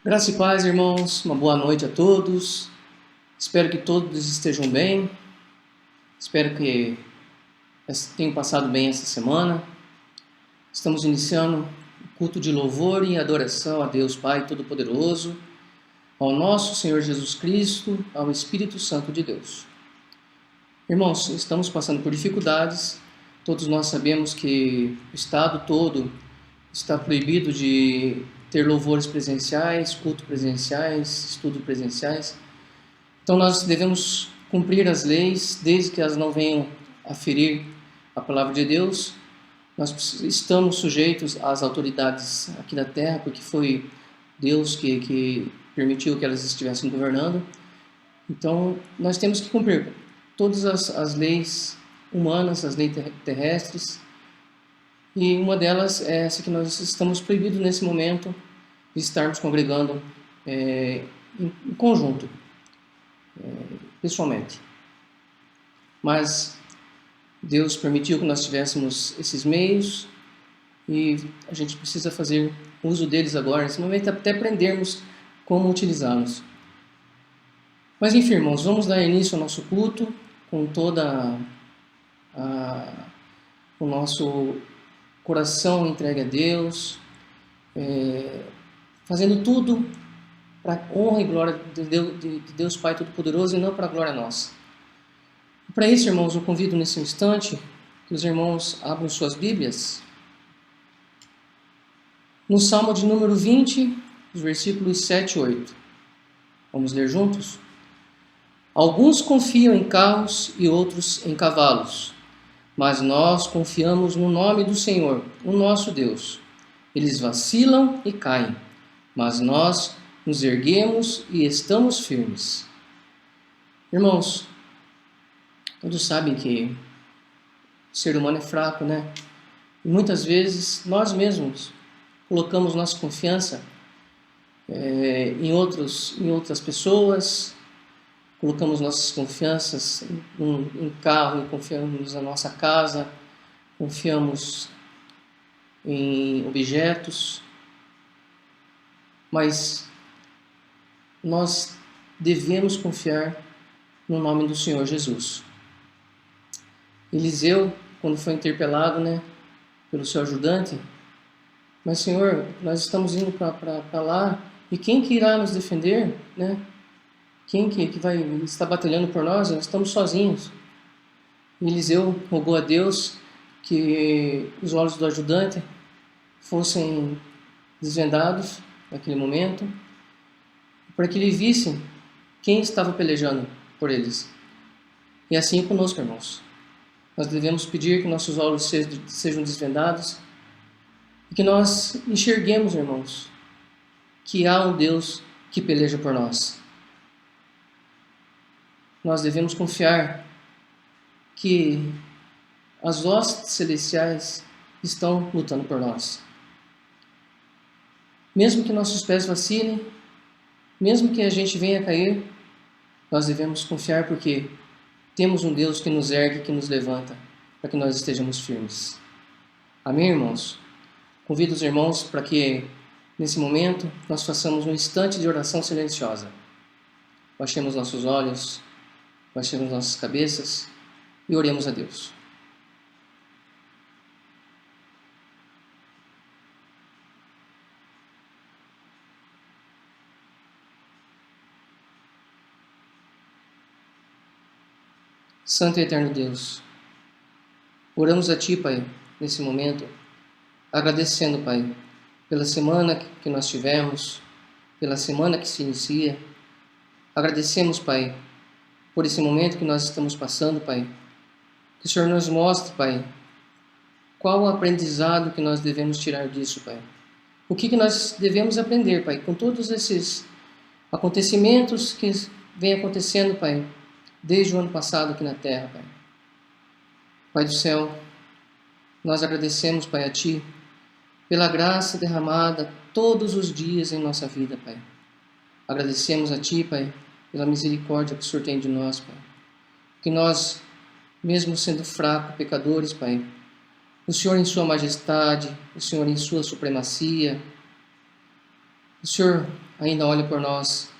Graça e paz, irmãos. Uma boa noite a todos. Espero que todos estejam bem. Espero que tenham passado bem essa semana. Estamos iniciando o culto de louvor e adoração a Deus Pai Todo-Poderoso, ao nosso Senhor Jesus Cristo, ao Espírito Santo de Deus. Irmãos, estamos passando por dificuldades. Todos nós sabemos que o estado todo está proibido de ter louvores presenciais, cultos presenciais, estudos presenciais. Então nós devemos cumprir as leis, desde que elas não venham a ferir a palavra de Deus. Nós estamos sujeitos às autoridades aqui da terra, porque foi Deus que permitiu que elas estivessem governando. Então nós temos que cumprir todas as leis humanas, as leis terrestres. E uma delas é essa que nós estamos proibidos nesse momento de estarmos congregando em conjunto, pessoalmente. Mas Deus permitiu que nós tivéssemos esses meios e a gente precisa fazer uso deles agora, nesse momento, até aprendermos como utilizá-los. Mas enfim, irmãos, vamos dar início ao nosso culto com toda o nosso coração entregue a Deus, fazendo tudo para a honra e glória de Deus Pai Todo-Poderoso e não para a glória nossa. Para isso, irmãos, eu convido nesse instante que os irmãos abram suas Bíblias no Salmo de número 20, os versículos 7 e 8. Vamos ler juntos? Alguns confiam em carros e outros em cavalos, mas nós confiamos no nome do Senhor, o nosso Deus. Eles vacilam e caem, mas nós nos erguemos e estamos firmes. Irmãos, todos sabem que o ser humano é fraco, né? E muitas vezes nós mesmos colocamos nossa confiança em outras pessoas, colocamos nossas confianças em carro, confiamos na nossa casa, confiamos em objetos, mas nós devemos confiar no nome do Senhor Jesus. Eliseu, quando foi interpelado, pelo seu ajudante, mas Senhor, nós estamos indo para lá, e quem que irá nos defender, Quem que vai estar batalhando por nós? Nós estamos sozinhos. E Eliseu rogou a Deus que os olhos do ajudante fossem desvendados naquele momento, para que ele visse quem estava pelejando por eles. E assim conosco, irmãos. Nós devemos pedir que nossos olhos sejam desvendados e que nós enxerguemos, irmãos, que há um Deus que peleja por nós. Nós devemos confiar que as hostes celestiais estão lutando por nós. Mesmo que nossos pés vacilem, mesmo que a gente venha a cair, nós devemos confiar porque temos um Deus que nos ergue, que nos levanta, para que nós estejamos firmes. Amém, irmãos? Convido os irmãos para que, nesse momento, nós façamos um instante de oração silenciosa. Baixemos nossos olhos, baixemos nossas cabeças e oremos a Deus. Santo e eterno Deus, oramos a Ti, Pai, nesse momento, agradecendo, Pai, pela semana que nós tivemos, pela semana que se inicia. Agradecemos, Pai, por esse momento que nós estamos passando, Pai. Que o Senhor nos mostre, Pai, qual o aprendizado que nós devemos tirar disso, Pai. O que nós devemos aprender, Pai, com todos esses acontecimentos que vêm acontecendo, Pai, desde o ano passado aqui na Terra, Pai. Pai do céu, nós agradecemos, Pai, a Ti, pela graça derramada todos os dias em nossa vida, Pai. Agradecemos a Ti, Pai, pela misericórdia que o Senhor tem de nós, Pai. Que nós, mesmo sendo fracos, pecadores, Pai, o Senhor em sua majestade, o Senhor em sua supremacia, o Senhor ainda olha por nós,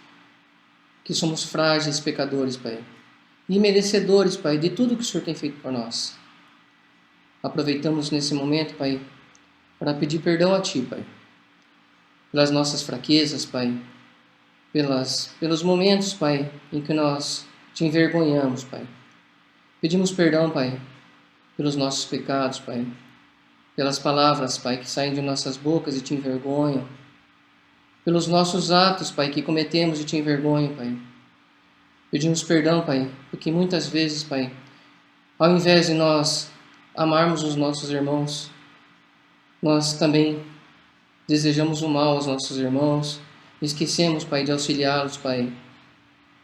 que somos frágeis pecadores, Pai, e merecedores, Pai, de tudo que o Senhor tem feito por nós. Aproveitamos nesse momento, Pai, para pedir perdão a Ti, Pai, pelas nossas fraquezas, Pai, pelos momentos, Pai, em que nós Te envergonhamos, Pai. Pedimos perdão, Pai, pelos nossos pecados, Pai, pelas palavras, Pai, que saem de nossas bocas e Te envergonham, pelos nossos atos, Pai, que cometemos e Te envergonham, Pai. Pedimos perdão, Pai, porque muitas vezes, Pai, ao invés de nós amarmos os nossos irmãos, nós também desejamos o mal aos nossos irmãos, esquecemos, Pai, de auxiliá-los, Pai,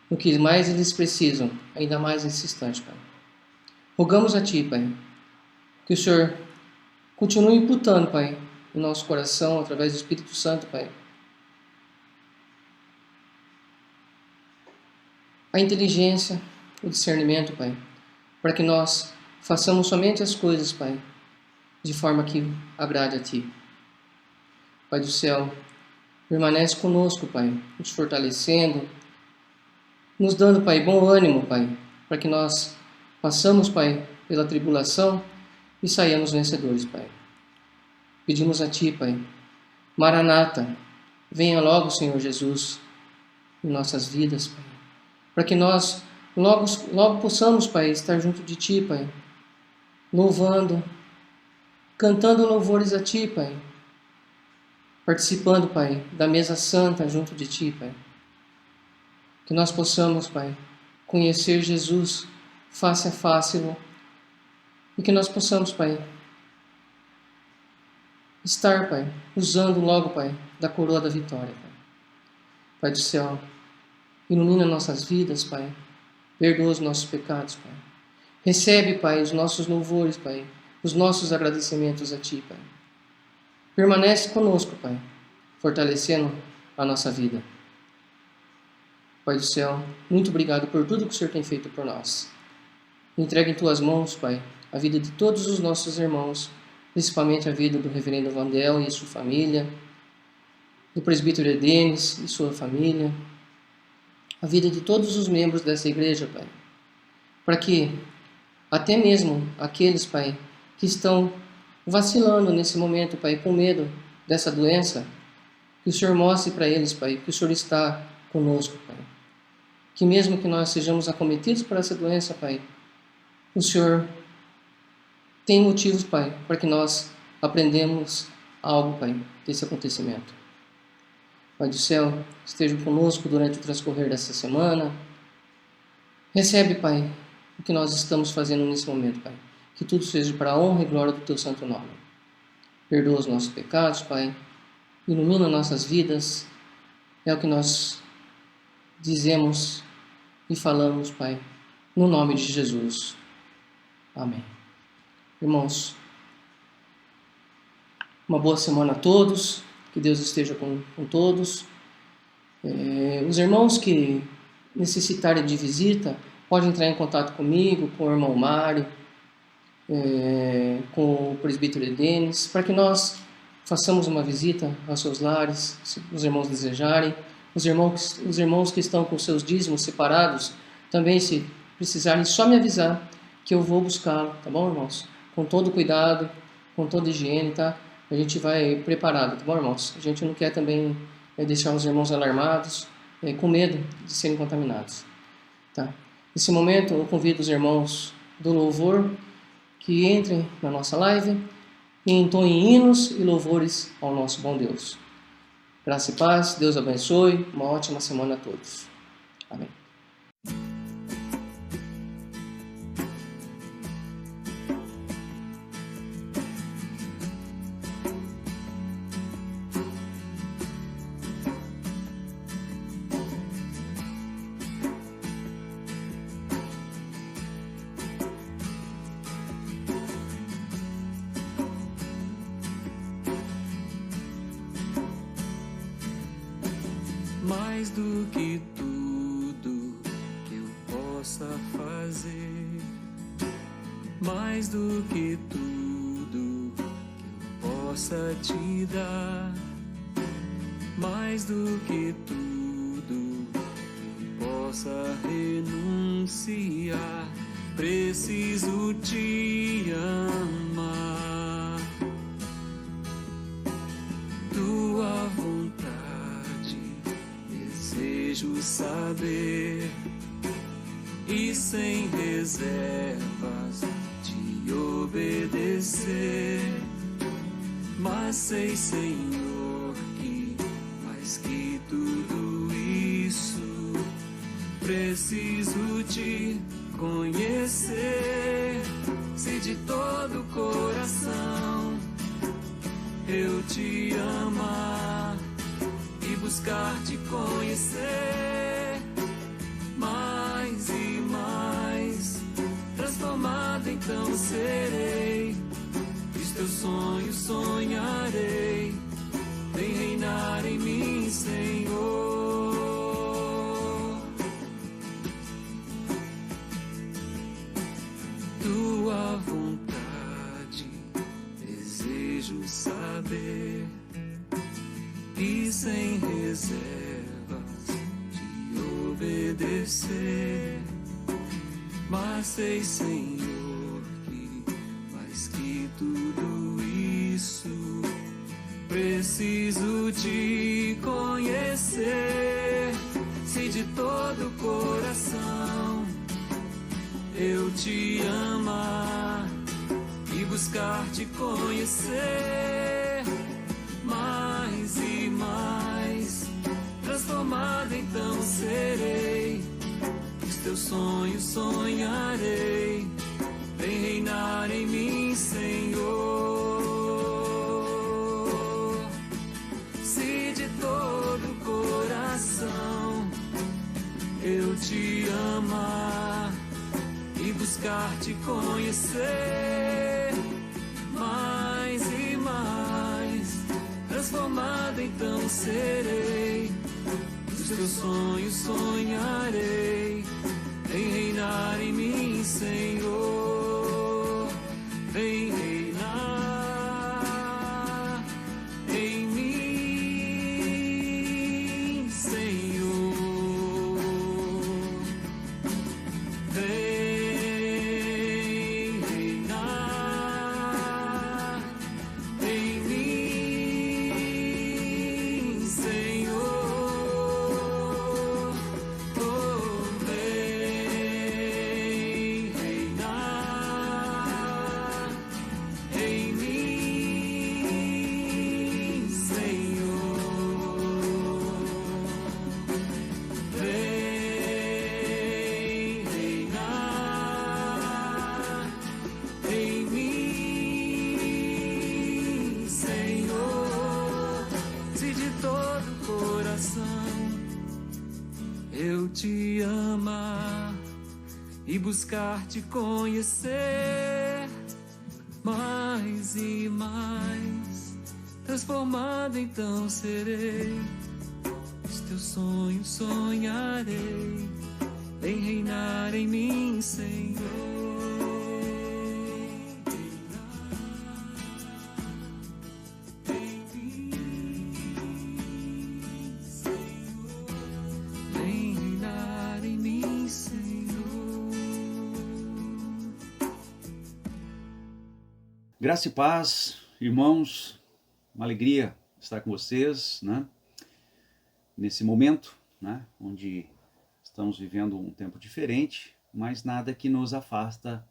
no que mais eles precisam, ainda mais nesse instante, Pai. Rogamos a Ti, Pai, que o Senhor continue imputando, Pai, no nosso coração, através do Espírito Santo, Pai, a inteligência, o discernimento, Pai, para que nós façamos somente as coisas, Pai, de forma que agrade a Ti. Pai do céu, permanece conosco, Pai, nos fortalecendo, nos dando, Pai, bom ânimo, Pai, para que nós passamos, Pai, pela tribulação e saiamos vencedores, Pai. Pedimos a Ti, Pai, Maranata, venha logo, Senhor Jesus, em nossas vidas, Pai, para que nós logo possamos, Pai, estar junto de Ti, Pai, louvando, cantando louvores a Ti, Pai, participando, Pai, da mesa santa junto de Ti, Pai. Que nós possamos, Pai, conhecer Jesus face a face, e que nós possamos, Pai, estar, Pai, usando logo, Pai, da coroa da vitória, Pai. Pai do céu, ilumina nossas vidas, Pai, perdoa os nossos pecados, Pai. Recebe, Pai, os nossos louvores, Pai, os nossos agradecimentos a Ti, Pai. Permanece conosco, Pai, fortalecendo a nossa vida. Pai do céu, muito obrigado por tudo que o Senhor tem feito por nós. Entrega em Tuas mãos, Pai, a vida de todos os nossos irmãos, principalmente a vida do reverendo Vandel e sua família, do presbítero Edenes e sua família, a vida de todos os membros dessa igreja, Pai, para que até mesmo aqueles, Pai, que estão vacilando nesse momento, Pai, com medo dessa doença, que o Senhor mostre para eles, Pai, que o Senhor está conosco, Pai. Que mesmo que nós sejamos acometidos por essa doença, Pai, o Senhor tem motivos, Pai, para que nós aprendamos algo, Pai, desse acontecimento. Pai do céu, esteja conosco durante o transcorrer dessa semana. Recebe, Pai, o que nós estamos fazendo nesse momento, Pai. Que tudo seja para a honra e glória do Teu santo nome. Perdoa os nossos pecados, Pai. Ilumina nossas vidas. É o que nós dizemos e falamos, Pai, no nome de Jesus. Amém. Irmãos, uma boa semana a todos. Que Deus esteja com todos. Os irmãos que necessitarem de visita, podem entrar em contato comigo, com o irmão Mário, com o presbítero Edenes, para que nós façamos uma visita aos seus lares, se os irmãos desejarem. Os irmãos que estão com seus dízimos separados, também, se precisarem, só me avisar que eu vou buscá-lo, tá bom, irmãos? Com todo cuidado, com toda higiene, tá? A gente vai preparado, tá bom, irmãos? A gente não quer também deixar os irmãos alarmados, com medo de serem contaminados, tá? Nesse momento, eu convido os irmãos do louvor que entrem na nossa live e entoem hinos e louvores ao nosso bom Deus. Graça e paz, Deus abençoe, uma ótima semana a todos. Amém. Mais do que tudo que eu possa fazer, mais do que tudo que eu possa te dar, mais do que tudo possa renunciar. Preciso te amar. Tua vontade desejo saber, e sem reservas te obedecer. Mas sei, Senhor, que mais que tudo isso preciso te conhecer. Se de todo o coração eu te amar e buscar te conhecer mais e mais, transformado então serei, os teus sonhos sonharei, vem reinar em mim, Senhor. Tua vontade desejo saber, e sem reservas te obedecer. Mas sei, Senhor, que mais que tudo isso preciso te conhecer. Se de todo o coração eu te amar e buscar te conhecer mais e mais, transformado então serei, os teus sonhos sonharei, vem reinar em mim, Senhor. Se de todo o coração eu te amar e buscar te conhecer mais e mais, transformado então serei, os teus sonhos sonharei, vem reinar em mim, Senhor. Vem reinar em mim, Senhor. Vem reinar em mim, Senhor. Oh, vem reinar em mim, Senhor. Vem reinar em mim, Senhor. Se de todo o coração eu te amar e buscar te conhecer mais e mais, transformado então serei, os teus sonhos sonharei, vem reinar em mim, Senhor. Em mim, Senhor. Vem reinar em mim, Senhor. Graça e paz, irmãos, uma alegria estar com vocês, né? Nesse momento, né? Onde estamos vivendo um tempo diferente, mas nada que nos afasta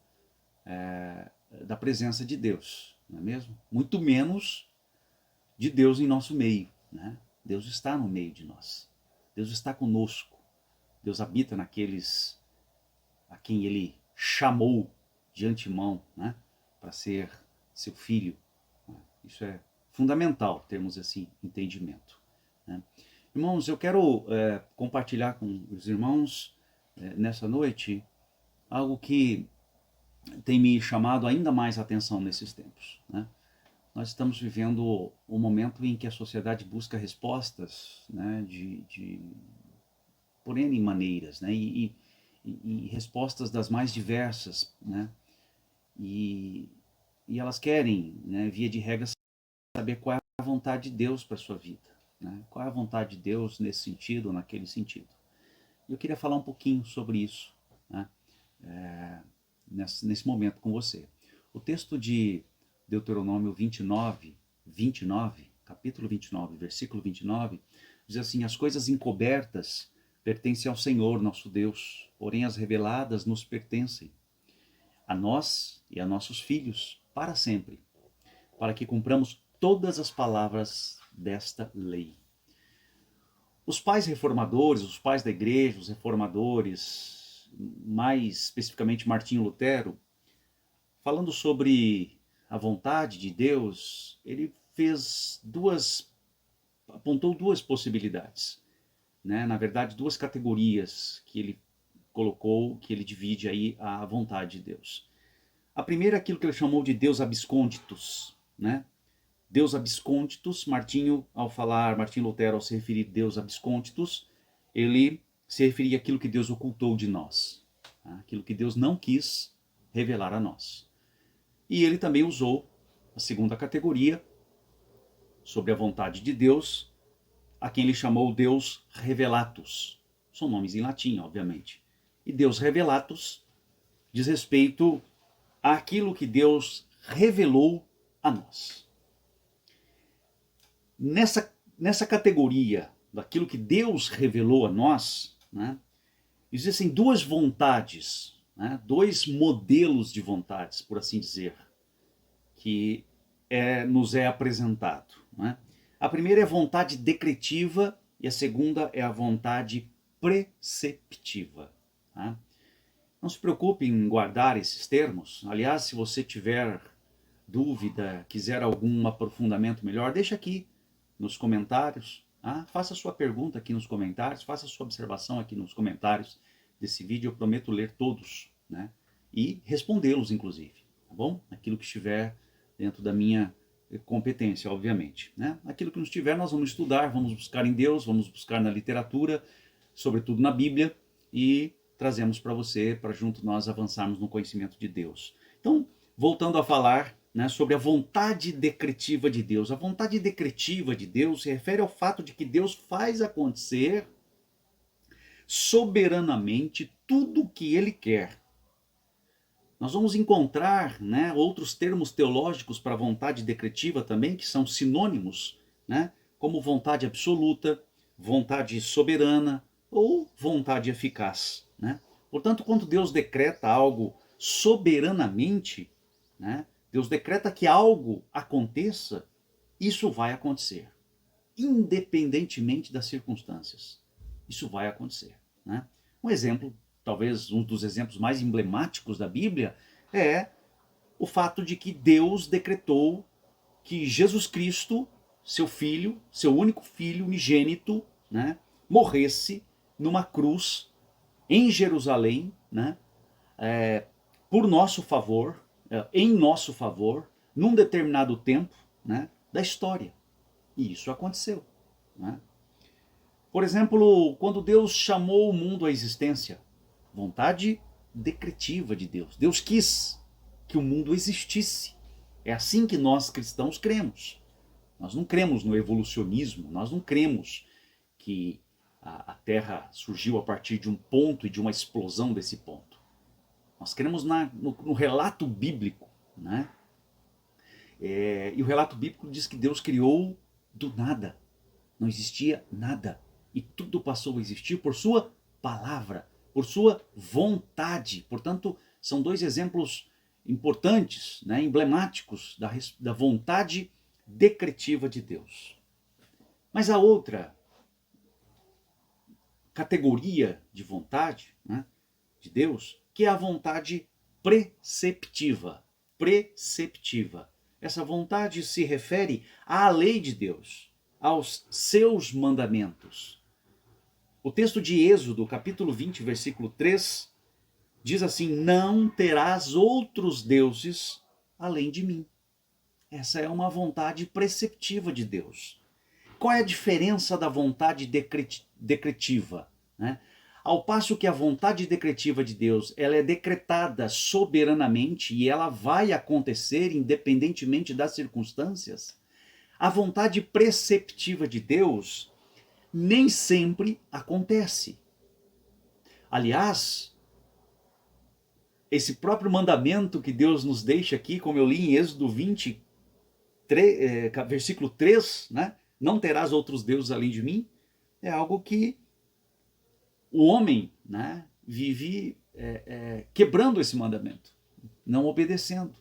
da presença de Deus, não é mesmo? Muito menos de Deus em nosso meio, né? Deus está no meio de nós, Deus está conosco, Deus habita naqueles a quem Ele chamou de antemão, né? Para ser seu filho. Isso é fundamental termos esse entendimento, né? Irmãos, eu quero compartilhar com os irmãos nessa noite algo que tem me chamado ainda mais a atenção nesses tempos, né? Nós estamos vivendo um momento em que a sociedade busca respostas, né, por N maneiras, né, e respostas das mais diversas, né, e elas querem, né, via de regra, saber qual é a vontade de Deus para a sua vida, né? Qual é a vontade de Deus nesse sentido ou naquele sentido? Eu queria falar um pouquinho sobre isso, né? Nesse momento com você. O texto de Deuteronômio 29, capítulo 29, versículo 29, diz assim: as coisas encobertas pertencem ao Senhor, nosso Deus, porém as reveladas nos pertencem, a nós e a nossos filhos, para sempre, para que cumpramos todas as palavras desta lei. Os pais reformadores, os pais da igreja, os reformadores, mais especificamente Martinho Lutero, falando sobre a vontade de Deus, ele apontou duas possibilidades, né? Na verdade, duas categorias que ele colocou, que ele divide aí a vontade de Deus. A primeira é aquilo que ele chamou de Deus abscônditos, né? Deus abscônditos, Martinho Lutero, ao se referir a Deus abscônditos, ele se referia àquilo que Deus ocultou de nós, tá? Aquilo que Deus não quis revelar a nós. E ele também usou a segunda categoria, sobre a vontade de Deus, a quem ele chamou Deus revelatus. São nomes em latim, obviamente. E Deus revelatus diz respeito àquilo que Deus revelou a nós. Nessa categoria daquilo que Deus revelou a nós, né, existem duas vontades, né, dois modelos de vontades, por assim dizer, que nos é apresentado, né? A primeira é a vontade decretiva e a segunda é a vontade preceptiva, tá? Não se preocupe em guardar esses termos. Aliás, se você tiver dúvida, quiser algum aprofundamento melhor, deixa aqui nos comentários, tá? Faça sua pergunta aqui nos comentários, faça sua observação aqui nos comentários desse vídeo. Eu prometo ler todos, né? E respondê-los, inclusive, tá bom? Aquilo que estiver dentro da minha competência, obviamente, né? Aquilo que não estiver, nós vamos estudar, vamos buscar em Deus, vamos buscar na literatura, sobretudo na Bíblia, e trazemos para você, para junto nós avançarmos no conhecimento de Deus. Então, voltando a falar, né, sobre a vontade decretiva de Deus. A vontade decretiva de Deus se refere ao fato de que Deus faz acontecer soberanamente tudo o que Ele quer. Nós vamos encontrar, né, outros termos teológicos para vontade decretiva também, que são sinônimos, né, como vontade absoluta, vontade soberana ou vontade eficaz, né? Portanto, quando Deus decreta algo soberanamente, né, Deus decreta que algo aconteça, isso vai acontecer, independentemente das circunstâncias. Isso vai acontecer, né? Um exemplo, talvez um dos exemplos mais emblemáticos da Bíblia, é o fato de que Deus decretou que Jesus Cristo, seu filho, seu único filho unigênito, né, morresse numa cruz em Jerusalém, né, por nosso favor, em nosso favor, num determinado tempo, né, da história. E isso aconteceu, né? Por exemplo, quando Deus chamou o mundo à existência, vontade decretiva de Deus. Deus quis que o mundo existisse. É assim que nós cristãos cremos. Nós não cremos no evolucionismo, nós não cremos que a Terra surgiu a partir de um ponto e de uma explosão desse ponto. Nós cremos no relato bíblico, né? E o relato bíblico diz que Deus criou do nada. Não existia nada. E tudo passou a existir por sua palavra, por sua vontade. Portanto, são dois exemplos importantes, né, emblemáticos da vontade decretiva de Deus. Mas a outra categoria de vontade, né, de Deus, que é a vontade preceptiva. Preceptiva. Essa vontade se refere à lei de Deus, aos seus mandamentos. O texto de Êxodo, capítulo 20, versículo 3, diz assim: não terás outros deuses além de mim. Essa é uma vontade preceptiva de Deus. Qual é a diferença da vontade decretiva, né? Ao passo que a vontade decretiva de Deus, ela é decretada soberanamente e ela vai acontecer independentemente das circunstâncias, A vontade preceptiva de Deus nem sempre acontece. Aliás, esse próprio mandamento que Deus nos deixa aqui, como eu li em Êxodo 20, versículo 3, né? Não terás outros deuses além de mim, é algo que o homem, né, vive quebrando esse mandamento, não obedecendo.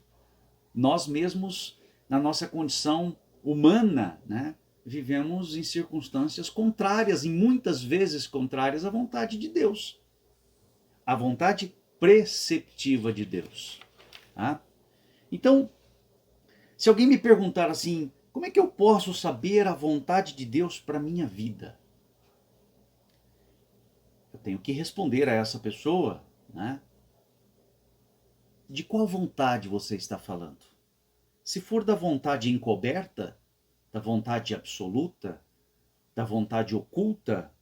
Nós mesmos, na nossa condição humana, né, vivemos em circunstâncias contrárias, e muitas vezes contrárias à vontade de Deus. A vontade preceptiva de Deus. Tá? Então, se alguém me perguntar assim, como é que eu posso saber a vontade de Deus para a minha vida? Eu tenho que responder a essa pessoa, né? De qual vontade você está falando? Se for da vontade encoberta, da vontade absoluta, da vontade oculta,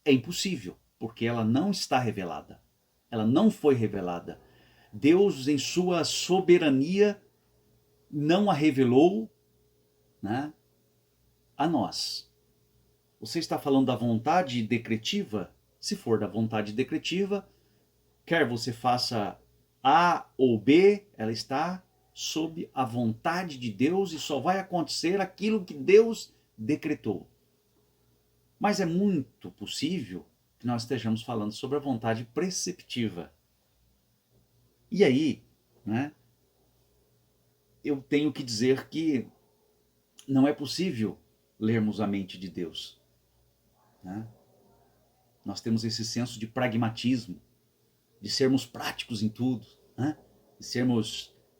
é impossível, porque ela não está revelada. Ela não foi revelada. Deus, em sua soberania, não a revelou, né, a nós. Você está falando da vontade decretiva? Se for da vontade decretiva, quer você faça A ou B, ela está sob a vontade de Deus e só vai acontecer aquilo que Deus decretou. Mas é muito possível que nós estejamos falando sobre a vontade preceptiva. E aí, né, eu tenho que dizer que não é possível lermos a mente de Deus. Né? Nós temos esse senso de pragmatismo, de sermos práticos em tudo, né? De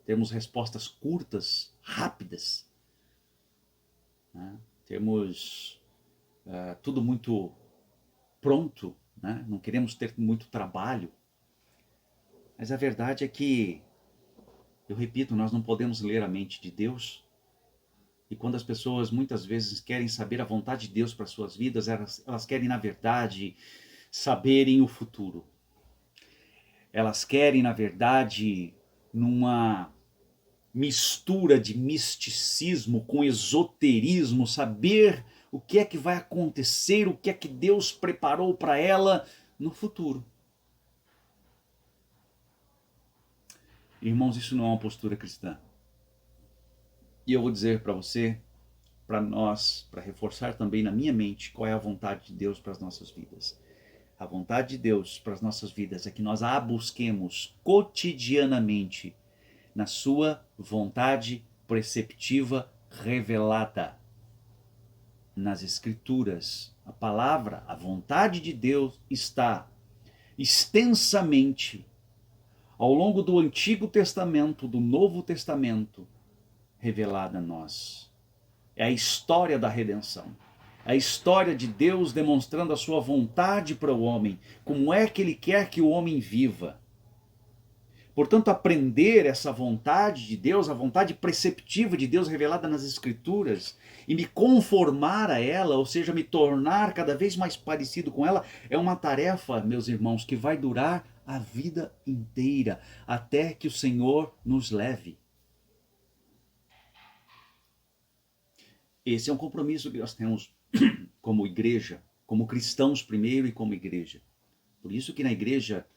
termos respostas curtas, rápidas, né? Temos tudo muito pronto, né? Não queremos ter muito trabalho. Mas a verdade é que, eu repito, nós não podemos ler a mente de Deus. E quando as pessoas muitas vezes querem saber a vontade de Deus para suas vidas, elas querem, na verdade, saberem o futuro. Elas querem, na verdade, numa mistura de misticismo com esoterismo, saber o que é que vai acontecer, o que é que Deus preparou para ela no futuro. Irmãos, isso não é uma postura cristã. E eu vou dizer para você, para nós, para reforçar também na minha mente qual é a vontade de Deus para as nossas vidas. A vontade de Deus para as nossas vidas é que nós a busquemos cotidianamente na sua vontade preceptiva revelada nas Escrituras. A palavra, a vontade de Deus está extensamente ao longo do Antigo Testamento, do Novo Testamento, revelada a nós. É a história da redenção. A história de Deus demonstrando a sua vontade para o homem, como é que ele quer que o homem viva. Portanto, aprender essa vontade de Deus, a vontade preceptiva de Deus revelada nas Escrituras, e me conformar a ela, ou seja, me tornar cada vez mais parecido com ela, é uma tarefa, meus irmãos, que vai durar a vida inteira, até que o Senhor nos leve. Esse é um compromisso que nós temos como igreja, como cristãos primeiro e como igreja. Por isso que na igreja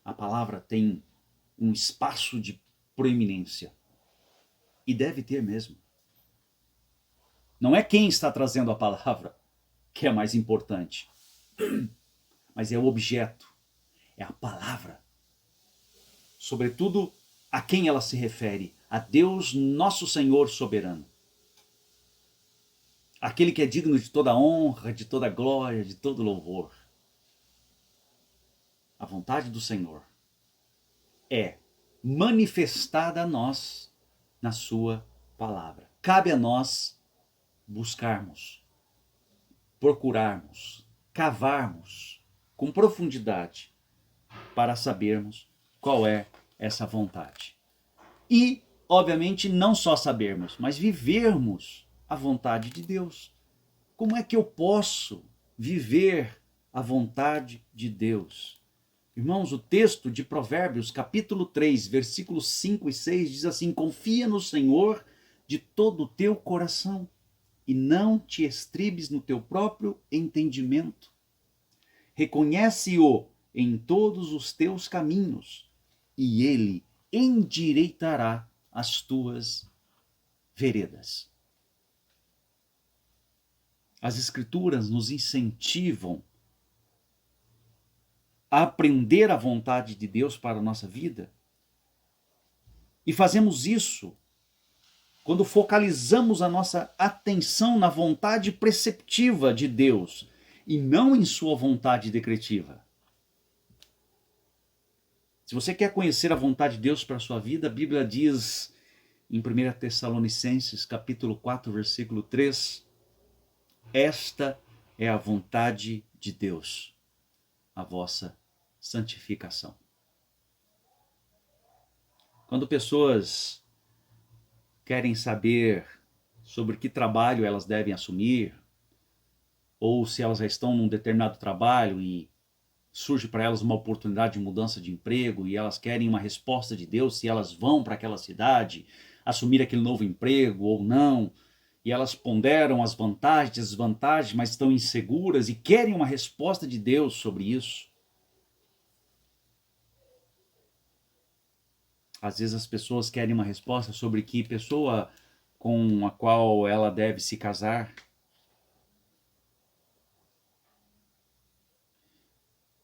a palavra tem um espaço de proeminência. E deve ter mesmo. Não é quem está trazendo a palavra que é mais importante, mas é o objeto, é a palavra. Sobretudo a quem ela se refere, a Deus nosso Senhor soberano. Aquele que é digno de toda honra, de toda glória, de todo louvor. A vontade do Senhor é manifestada a nós na sua palavra. Cabe a nós buscarmos, procurarmos, cavarmos com profundidade para sabermos qual é essa vontade. E, obviamente, não só sabermos, mas vivermos a vontade de Deus. Como é que eu posso viver a vontade de Deus? Irmãos, o texto de Provérbios, capítulo 3, versículos 5 e 6, diz assim: confia no Senhor de todo o teu coração e não te estribes no teu próprio entendimento. Reconhece-o em todos os teus caminhos e ele endireitará as tuas veredas. As Escrituras nos incentivam a aprender a vontade de Deus para a nossa vida. E fazemos isso quando focalizamos a nossa atenção na vontade preceptiva de Deus e não em sua vontade decretiva. Se você quer conhecer a vontade de Deus para a sua vida, a Bíblia diz em 1 Tessalonicenses, capítulo 4, versículo 3, esta é a vontade de Deus, a vossa santificação. Quando pessoas querem saber sobre que trabalho elas devem assumir, ou se elas já estão num determinado trabalho e surge para elas uma oportunidade de mudança de emprego e elas querem uma resposta de Deus se elas vão para aquela cidade assumir aquele novo emprego ou não, e elas ponderam as vantagens e desvantagens, mas estão inseguras e querem uma resposta de Deus sobre isso. Às vezes as pessoas querem uma resposta sobre que pessoa com a qual ela deve se casar.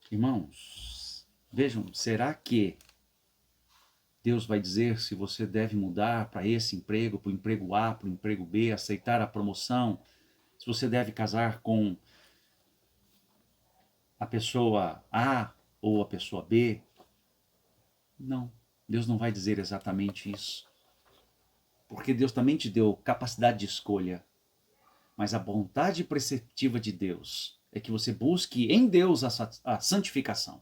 Irmãos, vejam, será que Deus vai dizer se você deve mudar para esse emprego, para o emprego A, para o emprego B, aceitar a promoção, se você deve casar com a pessoa A ou a pessoa B? Não, Deus não vai dizer exatamente isso. Porque Deus também te deu capacidade de escolha. Mas a vontade preceptiva de Deus é que você busque em Deus a santificação.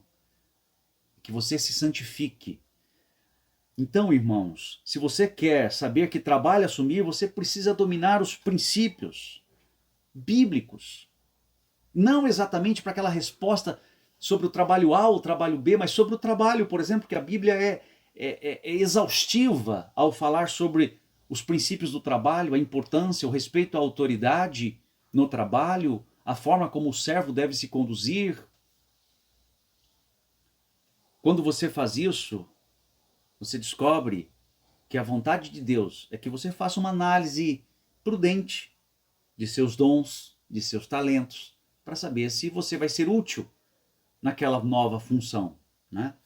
Que você se santifique. Então, irmãos, se você quer saber que trabalho assumir, você precisa dominar os princípios bíblicos. Não exatamente para aquela resposta sobre o trabalho A ou o trabalho B, mas sobre o trabalho, por exemplo, que a Bíblia é exaustiva ao falar sobre os princípios do trabalho, a importância, o respeito à autoridade no trabalho, a forma como o servo deve se conduzir. Quando você faz isso, você descobre que a vontade de Deus é que você faça uma análise prudente de seus dons, de seus talentos, para saber se você vai ser útil naquela nova função, né?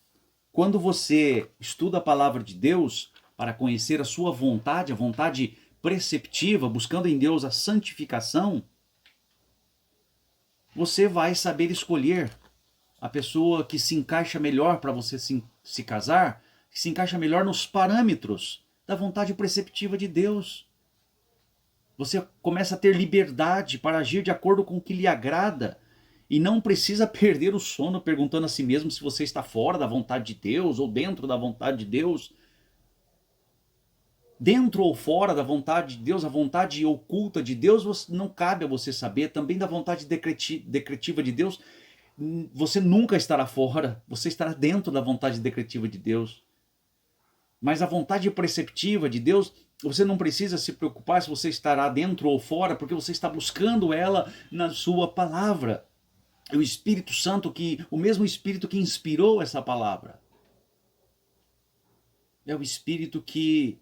Quando você estuda a palavra de Deus para conhecer a sua vontade, a vontade preceptiva, buscando em Deus a santificação, você vai saber escolher a pessoa que se encaixa melhor para você se casar, que se encaixa melhor nos parâmetros da vontade preceptiva de Deus. Você começa a ter liberdade para agir de acordo com o que lhe agrada e não precisa perder o sono perguntando a si mesmo se você está fora da vontade de Deus ou dentro da vontade de Deus. Dentro ou fora da vontade de Deus, a vontade oculta de Deus, não cabe a você saber. Também da vontade decretiva de Deus, você nunca estará fora, você estará dentro da vontade decretiva de Deus. Mas a vontade preceptiva de Deus, você não precisa se preocupar se você estará dentro ou fora, porque você está buscando ela na sua palavra. É o Espírito Santo, o mesmo Espírito que inspirou essa palavra. É o Espírito que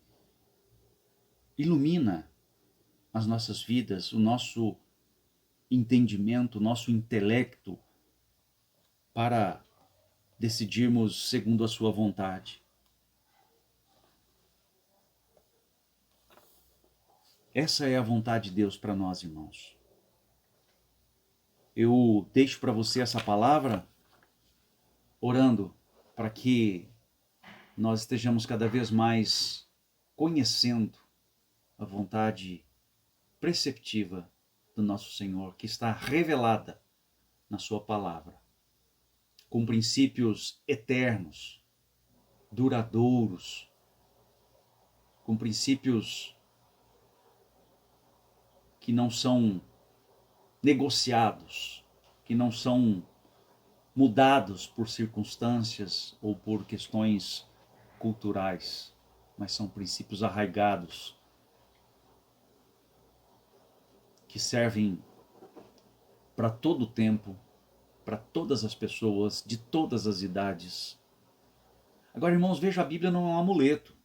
ilumina as nossas vidas, o nosso entendimento, o nosso intelecto, para decidirmos segundo a sua vontade. Essa é a vontade de Deus para nós, irmãos. Eu deixo para você essa palavra, orando para que nós estejamos cada vez mais conhecendo a vontade preceptiva do nosso Senhor, que está revelada na sua palavra, com princípios eternos, duradouros, com princípios que não são negociados, que não são mudados por circunstâncias ou por questões culturais, mas são princípios arraigados que servem para todo o tempo, para todas as pessoas, de todas as idades. Agora, irmãos, veja, a Bíblia não é um amuleto.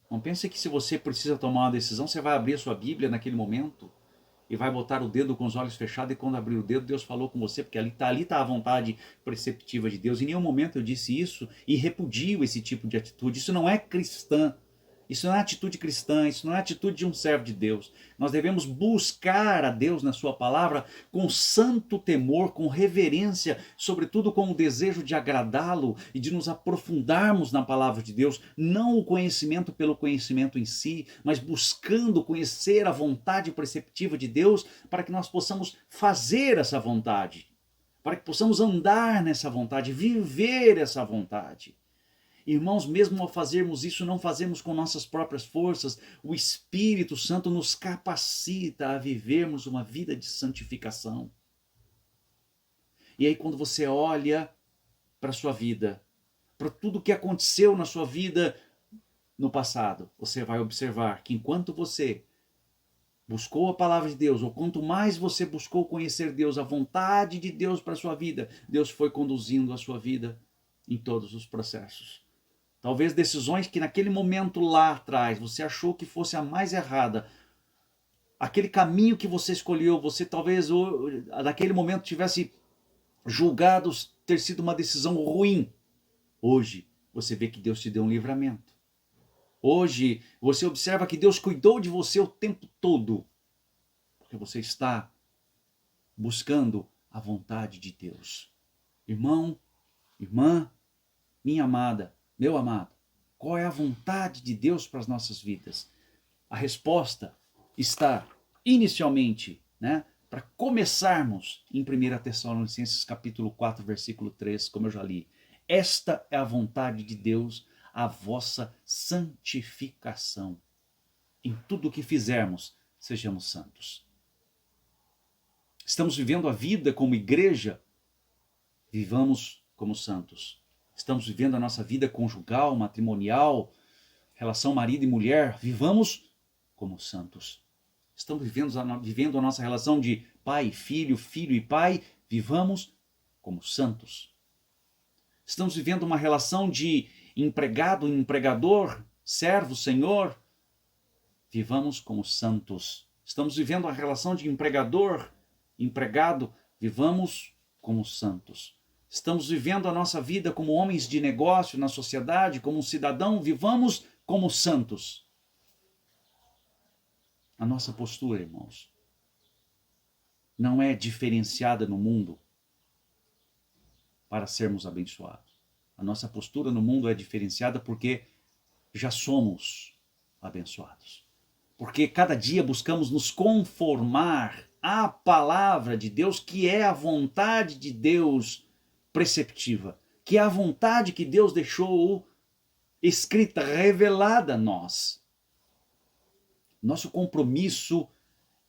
Não pense que se você precisa tomar uma decisão, você vai abrir a sua Bíblia naquele momento e vai botar o dedo com os olhos fechados, e quando abrir o dedo, Deus falou com você, porque ali tá a vontade preceptiva de Deus. Em nenhum momento eu disse isso e repudio esse tipo de atitude. Isso não é cristã. Isso não é atitude cristã, isso não é atitude de um servo de Deus. Nós devemos buscar a Deus na sua palavra com santo temor, com reverência, sobretudo com o desejo de agradá-lo e de nos aprofundarmos na palavra de Deus, não o conhecimento pelo conhecimento em si, mas buscando conhecer a vontade preceptiva de Deus para que nós possamos fazer essa vontade, para que possamos andar nessa vontade, viver essa vontade. Irmãos, mesmo ao fazermos isso, não fazemos com nossas próprias forças. O Espírito Santo nos capacita a vivermos uma vida de santificação. E aí, quando você olha para a sua vida, para tudo que aconteceu na sua vida no passado, você vai observar que enquanto você buscou a palavra de Deus, ou quanto mais você buscou conhecer Deus, a vontade de Deus para a sua vida, Deus foi conduzindo a sua vida em todos os processos. Talvez decisões que naquele momento lá atrás você achou que fosse a mais errada. Aquele caminho que você escolheu, você talvez naquele momento tivesse julgado ter sido uma decisão ruim. Hoje você vê que Deus te deu um livramento. Hoje você observa que Deus cuidou de você o tempo todo. Porque você está buscando a vontade de Deus. Irmão, irmã, minha amada, meu amado, qual é a vontade de Deus para as nossas vidas? A resposta está inicialmente, para começarmos em 1 Tessalonicenses capítulo 4, versículo 3, como eu já li. Esta é a vontade de Deus, a vossa santificação. Em tudo o que fizermos, sejamos santos. Estamos vivendo a vida como igreja, vivamos como santos. Estamos vivendo a nossa vida conjugal, matrimonial, relação marido e mulher, vivamos como santos. Estamos vivendo a nossa relação de pai e filho, filho e pai, vivamos como santos. Estamos vivendo uma relação de empregado e empregador, servo, senhor, vivamos como santos. Estamos vivendo a relação de empregador, empregado, vivamos como santos. Estamos vivendo a nossa vida como homens de negócio na sociedade, como um cidadão, vivamos como santos. A nossa postura, irmãos, não é diferenciada no mundo para sermos abençoados. A nossa postura no mundo é diferenciada porque já somos abençoados. Porque cada dia buscamos nos conformar à palavra de Deus, que é a vontade de Deus preceptiva, que é a vontade que Deus deixou escrita, revelada a nós. Nosso compromisso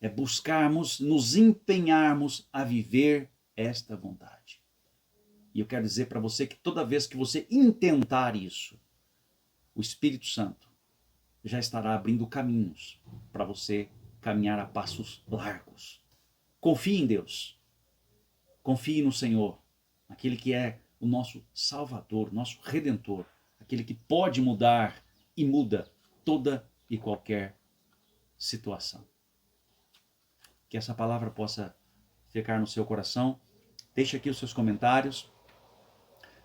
é buscarmos, nos empenharmos a viver esta vontade. E eu quero dizer para você que toda vez que você intentar isso, o Espírito Santo já estará abrindo caminhos para você caminhar a passos largos. Confie em Deus. Confie no Senhor, aquele que é o nosso Salvador, nosso Redentor, aquele que pode mudar e muda toda e qualquer situação. Que essa palavra possa ficar no seu coração. Deixe aqui os seus comentários.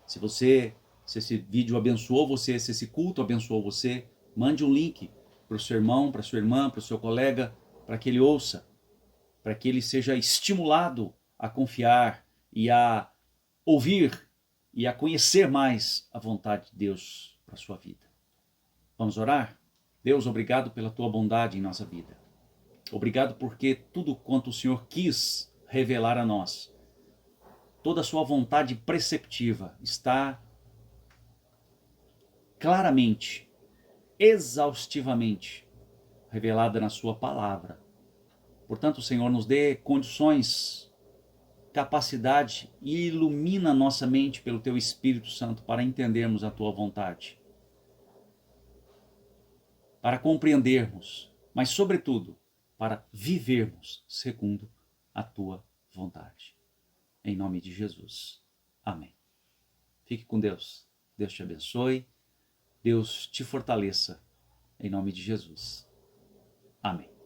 Se esse vídeo abençoou você, se esse culto abençoou você, mande um link para o seu irmão, para a sua irmã, para o seu colega, para que ele ouça, para que ele seja estimulado a confiar e a ouvir e a conhecer mais a vontade de Deus para a sua vida. Vamos orar? Deus, obrigado pela tua bondade em nossa vida. Obrigado porque tudo quanto o Senhor quis revelar a nós, toda a sua vontade preceptiva está claramente, exaustivamente revelada na sua palavra. Portanto, Senhor, nos dê condições, capacidade e ilumina nossa mente pelo teu Espírito Santo para entendermos a tua vontade, para compreendermos, mas sobretudo para vivermos segundo a tua vontade. Em nome de Jesus. Amém. Fique com Deus. Deus te abençoe. Deus te fortaleça. Em nome de Jesus. Amém.